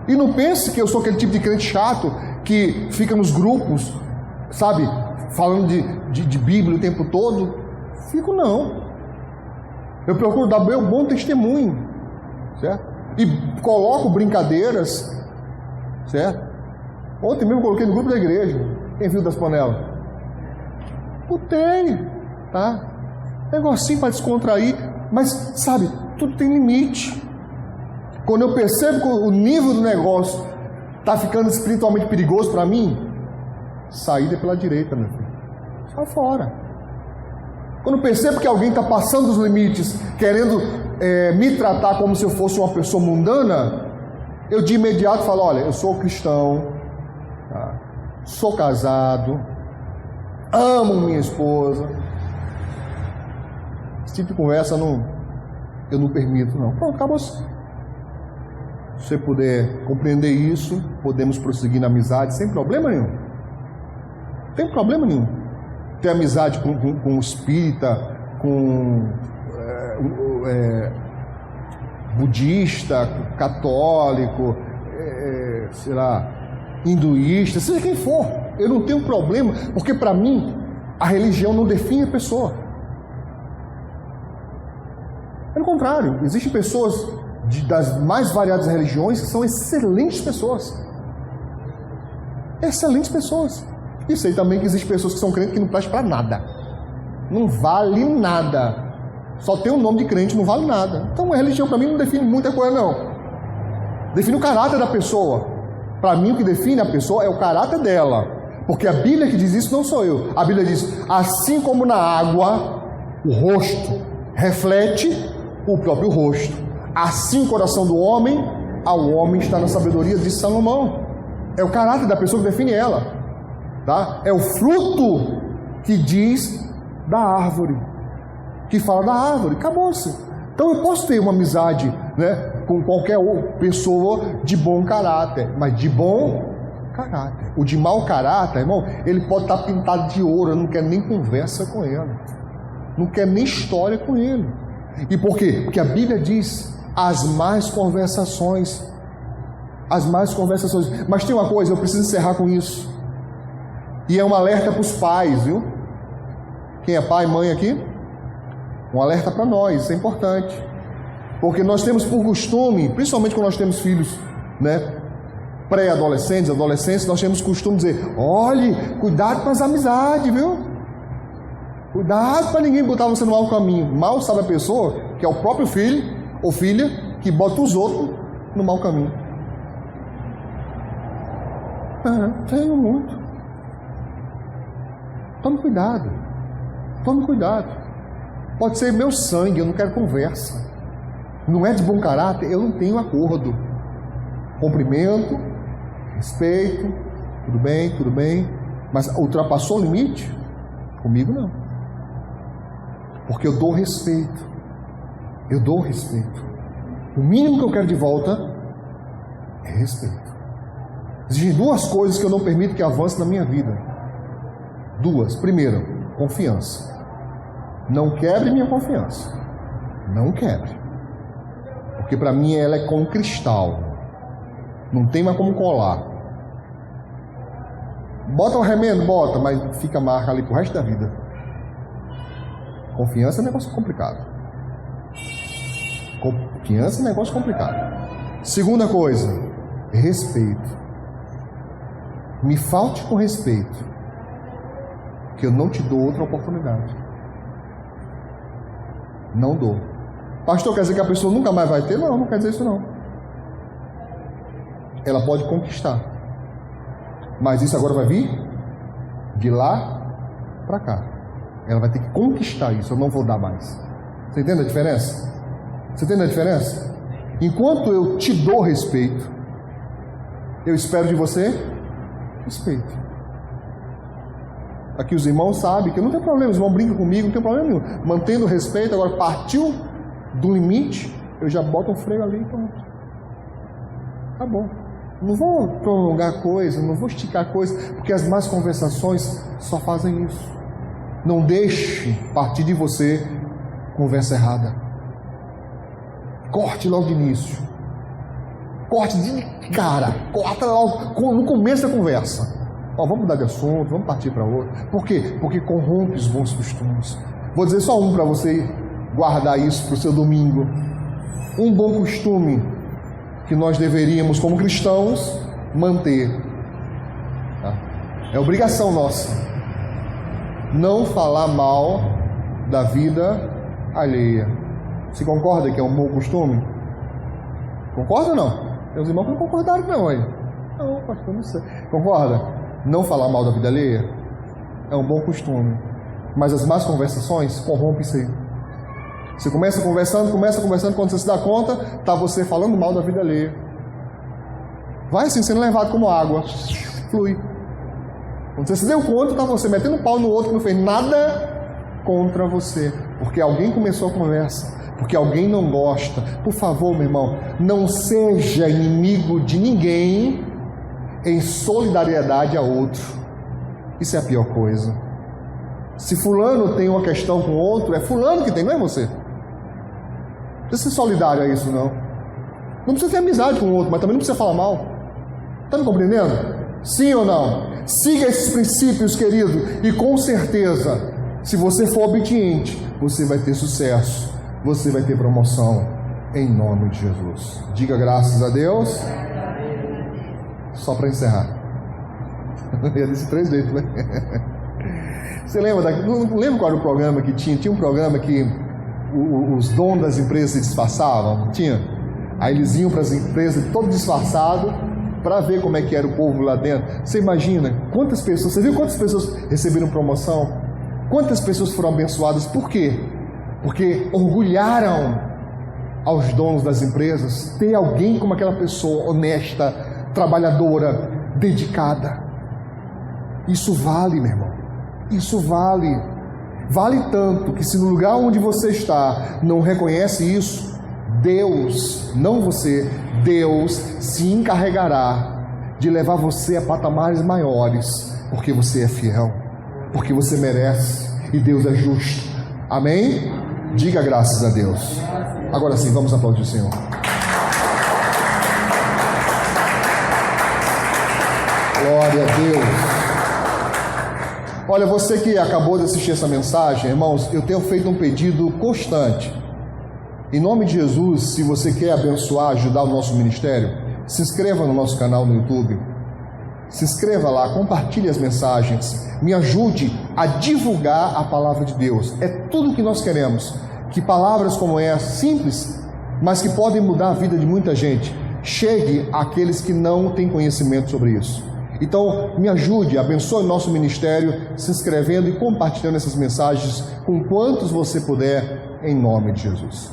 E não pense que eu sou aquele tipo de crente chato que fica nos grupos, sabe, falando de Bíblia o tempo todo. Fico não. Eu procuro dar meu bom testemunho, certo? E coloco brincadeiras, certo? Ontem mesmo coloquei no grupo da igreja. Quem viu das panelas? Botei, tá? Negocinho para descontrair, mas sabe, tudo tem limite. Quando eu percebo que o nível do negócio está ficando espiritualmente perigoso para mim, saída pela direita, meu filho. Sai fora. Quando eu percebo que alguém está passando os limites, querendo me tratar como se eu fosse uma pessoa mundana, eu de imediato falo: olha, eu sou cristão, tá? Sou casado, amo minha esposa. Esse tipo de conversa eu não permito, não. Pronto, acabou. Se você puder compreender isso, podemos prosseguir na amizade sem problema nenhum. Não tem problema nenhum. Ter amizade com espírita, com budista, católico, sei lá, hinduísta, seja quem for. Eu não tenho problema, porque para mim a religião não define a pessoa. Pelo contrário, existem pessoas das mais variadas religiões que são excelentes pessoas. Excelentes pessoas. E sei também que existem pessoas que são crentes que não prestam para nada. Não vale nada. Só tem o nome de crente, não vale nada. Então a religião para mim não define muita coisa, não. Define o caráter da pessoa. Para mim o que define a pessoa é o caráter dela. Porque a Bíblia que diz isso não sou eu. A Bíblia diz: assim como na água o rosto reflete o próprio rosto, assim o coração do homem, ao homem está na sabedoria de Salomão. É o caráter da pessoa que define ela. Tá? É o fruto que diz da árvore, que fala da árvore. Acabou-se. Então eu posso ter uma amizade, né, com qualquer pessoa de bom caráter, mas de bom caráter. O de mau caráter, irmão, ele pode estar pintado de ouro. Eu não quero nem conversa com ele, não quero nem história com ele. E por quê? Porque a Bíblia diz: as más conversações. As más conversações. Mas tem uma coisa, eu preciso encerrar com isso. E é um alerta para os pais, viu? Quem é pai e mãe aqui? Um alerta para nós, isso é importante. Porque nós temos por costume, principalmente quando nós temos filhos, né, pré-adolescentes, adolescentes, nós temos costume de dizer: olhe, cuidado com as amizades, viu? Cuidado para ninguém botar você no mau caminho. Mal sabe a pessoa que é o próprio filho ou filha que bota os outros no mau caminho. Tenho muito. Tome cuidado. Tome cuidado. Pode ser meu sangue, eu não quero conversa. Não é de bom caráter, eu não tenho acordo. Cumprimento, respeito, tudo bem. Mas ultrapassou o limite? Comigo não. Porque eu dou respeito. Eu dou respeito. O mínimo que eu quero de volta é respeito. Existem duas coisas que eu não permito que avance na minha vida. Duas. Primeiro, confiança. Não quebre minha confiança. Não quebre. Porque para mim ela é com cristal. Não tem mais como colar. Bota o remendo, bota, mas fica a marca ali pro resto da vida. Confiança é um negócio complicado. Confiança é um negócio complicado. Segunda coisa, respeito. Me falte com respeito, que eu não te dou outra oportunidade. Não dou. Pastor, quer dizer que a pessoa nunca mais vai ter? Não, não quer dizer isso não. Ela pode conquistar, mas isso agora vai vir de lá para cá. Ela vai ter que conquistar isso, eu não vou dar mais. Você entende a diferença? Você entende a diferença? Enquanto eu te dou respeito, eu espero de você respeito. Aqui os irmãos sabem que não tem problema, os irmãos brincam comigo, não tem problema nenhum. Mantendo o respeito, agora partiu do limite, eu já boto um freio ali e pronto. Tá bom. Não vou prolongar a coisa, não vou esticar a coisa, porque as más conversações só fazem isso. Não deixe partir de você conversa errada. Corte logo de início. Corte de cara. Corta logo no começo da conversa. Vamos mudar de assunto, vamos partir para outro. Por quê? Porque corrompe os bons costumes. Vou dizer só um para você guardar isso para o seu domingo. Um bom costume que nós deveríamos, como cristãos, manter. Tá? É obrigação nossa. Não falar mal da vida alheia. Você concorda que é um bom costume? Concorda ou não? Meus irmãos não concordaram não, aí. Não, pastor, não sei. Concorda? Não falar mal da vida alheia é um bom costume. Mas as más conversações corrompem isso aí. Você começa conversando, quando você se dá conta, está você falando mal da vida alheia. Vai assim, sendo levado como água. Flui. Quando você se deu conta, está você metendo pau no outro que não fez nada contra você. Porque alguém começou a conversa. Porque alguém não gosta. Por favor, meu irmão, não seja inimigo de ninguém em solidariedade a outro. Isso é a pior coisa. Se fulano tem uma questão com outro, é fulano que tem, não é você. Não precisa ser solidário a isso, não. Não precisa ter amizade com o outro, mas também não precisa falar mal. Está me compreendendo? Sim ou não? Siga esses princípios, querido, e com certeza, se você for obediente, você vai ter sucesso, você vai ter promoção, em nome de Jesus. Diga graças a Deus. Só para encerrar. Eu disse 3 vezes, né? Você lembra? Não lembro qual era o programa que tinha? Tinha um programa que os donos das empresas se disfarçavam, tinha? Aí eles iam para as empresas todo disfarçado para ver como é que era o povo lá dentro. Você imagina quantas pessoas, você viu quantas pessoas receberam promoção? Quantas pessoas foram abençoadas? Por quê? Porque orgulharam aos donos das empresas ter alguém como aquela pessoa honesta, trabalhadora, dedicada. Isso vale, meu irmão. Isso vale. Vale tanto que se no lugar onde você está não reconhece isso, Deus, não você, Deus se encarregará de levar você a patamares maiores, porque você é fiel, porque você merece e Deus é justo. Amém? Diga graças a Deus. Agora sim, vamos aplaudir o Senhor. Glória a Deus. Olha, você que acabou de assistir essa mensagem, irmãos, eu tenho feito um pedido constante. Em nome de Jesus, se você quer abençoar, ajudar o nosso ministério, se inscreva no nosso canal no YouTube. Se inscreva lá, compartilhe as mensagens, me ajude a divulgar a palavra de Deus. É tudo o que nós queremos, que palavras como essa, simples, mas que podem mudar a vida de muita gente, chegue àqueles que não têm conhecimento sobre isso. Então, me ajude, abençoe o nosso ministério, se inscrevendo e compartilhando essas mensagens com quantos você puder, em nome de Jesus.